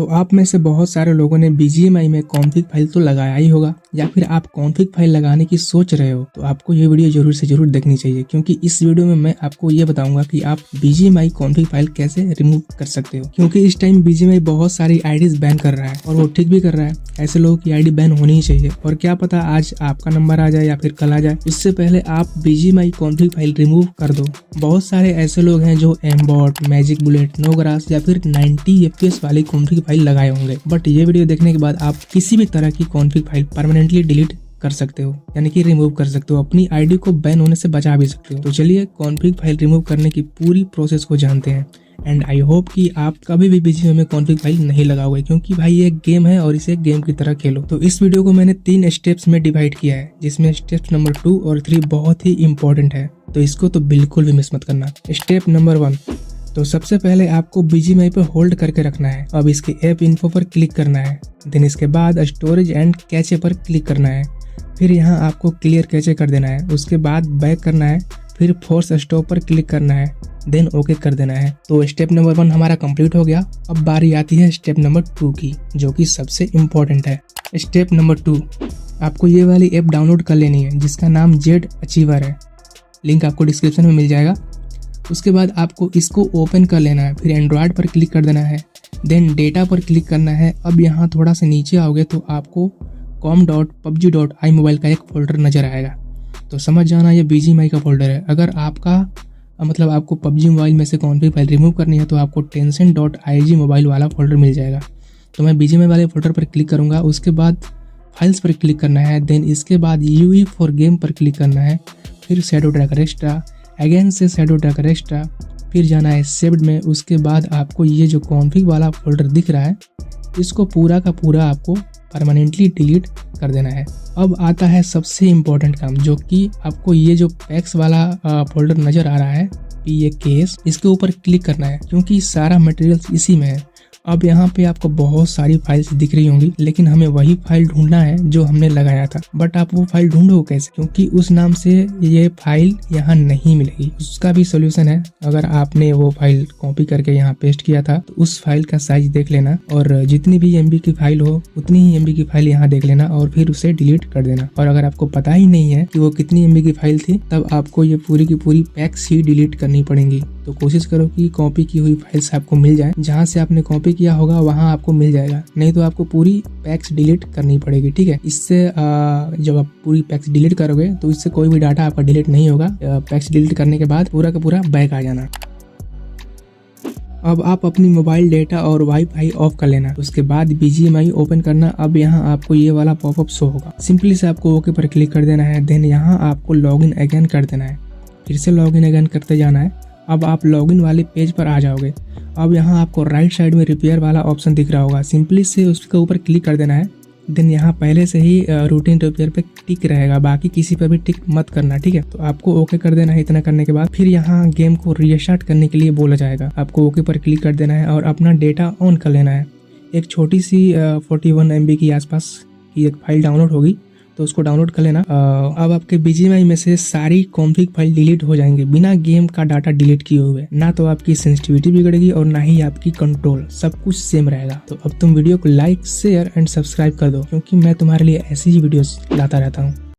तो आप में से बहुत सारे लोगों ने BGMI में कॉन्फ़िग फाइल तो लगाया ही होगा, या फिर आप कॉन्फ़िग फाइल लगाने की सोच रहे हो, तो आपको ये वीडियो जरूर से जरूर देखनी चाहिए, क्योंकि इस वीडियो में मैं आपको ये बताऊंगा कि आप BGMI कॉन्फ़िग फाइल कैसे रिमूव कर सकते हो। क्योंकि इस टाइम BGMI बहुत सारी आईडीज बैन कर रहा है और वो ठीक भी कर रहा है। ऐसे लोगों की आईडी बैन होनी ही चाहिए, और क्या पता आज आपका नंबर आ जाए या फिर कल आ जाए। उससे पहले आप BGMI कॉन्फ़िग फाइल रिमूव कर दो। बहुत सारे ऐसे लोग हैं जो एमबॉट, मैजिक बुलेट, नोग्रास या फिर 90 FPS वाली कॉन्फ़िग फाइल लगाए होंगे, बट ये वीडियो देखने के बाद आप किसी भी तरह की कॉन्फ़िग फाइल परमानेंटली डिलीट कर सकते हो, यानी कि रिमूव कर सकते हो। अपनी आईडी को बैन होने से बचा भी सकते हो। तो चलिए कॉन्फ़िग फाइल रिमूव करने की पूरी प्रोसेस को जानते हैं। एंड आई होप कि आप कभी भी BGMI में कॉन्फ़िग फाइल नहीं लगाओगे, क्योंकि भाई ये एक गेम है और इसे गेम की तरह खेलो। तो इस वीडियो को मैंने 3 स्टेप्स में डिवाइड किया है, जिसमें स्टेप्स नंबर 2 और 3 बहुत ही इंपॉर्टेंट है, तो इसको तो बिल्कुल भी मिस मत करना। स्टेप नंबर 1, तो सबसे पहले आपको BGMI पे होल्ड करके रखना है। अब इसके ऐप इन्फो पर क्लिक करना है, देन इसके बाद स्टोरेज एंड कैचे पर क्लिक करना है। फिर यहाँ आपको क्लियर कैचे कर देना है। उसके बाद बैक करना है, फिर फोर्स स्टॉप पर क्लिक करना है, देन ओके कर देना है। तो स्टेप नंबर 1 हमारा कंप्लीट हो गया। अब बारी आती है स्टेप नंबर 2 की, जो कि सबसे इम्पोर्टेंट है। स्टेप नंबर 2, आपको ये वाली ऐप डाउनलोड कर लेनी है, जिसका नाम जेड अचीवर है। लिंक आपको डिस्क्रिप्शन में मिल जाएगा। उसके बाद आपको इसको ओपन कर लेना है, फिर एंड्रॉयड पर क्लिक कर देना है, देन डेटा पर क्लिक करना है। अब यहाँ थोड़ा सा नीचे आओगे तो आपको com.pubg.imobil का एक फोल्डर नजर आएगा, तो समझ जाना ये BGMI का फोल्डर है। अगर आपका आपको PUBG मोबाइल में से कॉन्फ़िग फाइल रिमूव करनी है तो आपको tencent.ig मोबाइल वाला फोल्डर मिल जाएगा। तो मैं BGMI वाले फोल्डर पर क्लिक करूँगा। उसके बाद फाइल्स पर क्लिक करना है, देन इसके बाद UE फॉर गेम पर क्लिक करना है, फिर शैडो ट्रैकर एक्स्ट्रा, अगेन से शैडो ट्रैकर एक्स्ट्रा, फिर जाना है सेव्ड में। उसके बाद आपको ये जो कॉन्फ़िग वाला फोल्डर दिख रहा है, इसको पूरा का पूरा आपको परमानेंटली डिलीट कर देना है। अब आता है सबसे इम्पोर्टेंट काम, जो कि आपको ये जो पैक्स वाला फोल्डर नज़र आ रहा है, PAKS, इसके ऊपर क्लिक करना है, क्योंकि सारा मटेरियल्स इसी में है। अब यहाँ पे आपको बहुत सारी फाइल्स दिख रही होंगी, लेकिन हमें वही फाइल ढूंढना है जो हमने लगाया था। बट आप वो फाइल ढूंढो कैसे, क्योंकि उस नाम से ये फाइल यहाँ नहीं मिलेगी। उसका भी सोल्यूशन है। अगर आपने वो फाइल कॉपी करके यहाँ पेस्ट किया था, तो उस फाइल का साइज देख लेना, और जितनी भी MB की फाइल हो उतनी ही MB की फाइल यहाँ देख लेना, और फिर उसे डिलीट कर देना। और अगर आपको पता ही नहीं है कि वो कितनी MB की फाइल थी, तब आपको ये पूरी की पूरी पैक्स ही डिलीट करनी पड़ेंगी। तो कोशिश करो कि कॉपी की हुई फाइल्स आपको मिल जाए, जहाँ से आपने कॉपी किया होगा वहाँ आपको मिल जाएगा, नहीं तो आपको पूरी पैक्स डिलीट करनी पड़ेगी। ठीक है, इससे जब आप पूरी पैक्स डिलीट करोगे तो इससे कोई भी डाटा आपका डिलीट नहीं होगा। पैक्स डिलीट करने के बाद पूरा का पूरा बैक आ जाना। अब आप अपनी मोबाइल डेटा और वाईफाई ऑफ कर लेना। उसके बाद BGMI ओपन करना। अब यहाँ आपको ये वाला पॉपअप शो होगा, सिंपली से आपको ओके पर क्लिक कर देना है, देन यहाँ आपको लॉगिन अगेन कर देना है, फिर से लॉगिन अगेन करते जाना है। अब आप लॉगिन वाले पेज पर आ जाओगे। अब यहाँ आपको राइट साइड में रिपेयर वाला ऑप्शन दिख रहा होगा, सिंपली से उसके ऊपर क्लिक कर देना है। देन यहाँ पहले से ही रूटीन रिपेयर पे टिक रहेगा, बाकी किसी पर भी टिक मत करना। ठीक है, तो आपको ओके कर देना है। इतना करने के बाद फिर यहाँ गेम को रीस्टार्ट करने के लिए बोला जाएगा, आपको ओके पर क्लिक कर देना है और अपना डेटा ऑन कर लेना है। एक छोटी सी 41 MB की आसपास की एक फाइल डाउनलोड होगी, तो उसको डाउनलोड कर लेना। अब आपके BGMI में से सारी कॉन्फ़िग फाइल डिलीट हो जाएंगे बिना गेम का डाटा डिलीट किए हुए। ना तो आपकी सेंसिटिविटी बिगड़ेगी और ना ही आपकी कंट्रोल, सब कुछ सेम रहेगा। तो अब तुम वीडियो को लाइक, शेयर एंड सब्सक्राइब कर दो, क्योंकि मैं तुम्हारे लिए ऐसी ही वीडियोस लाता रहता हूँ।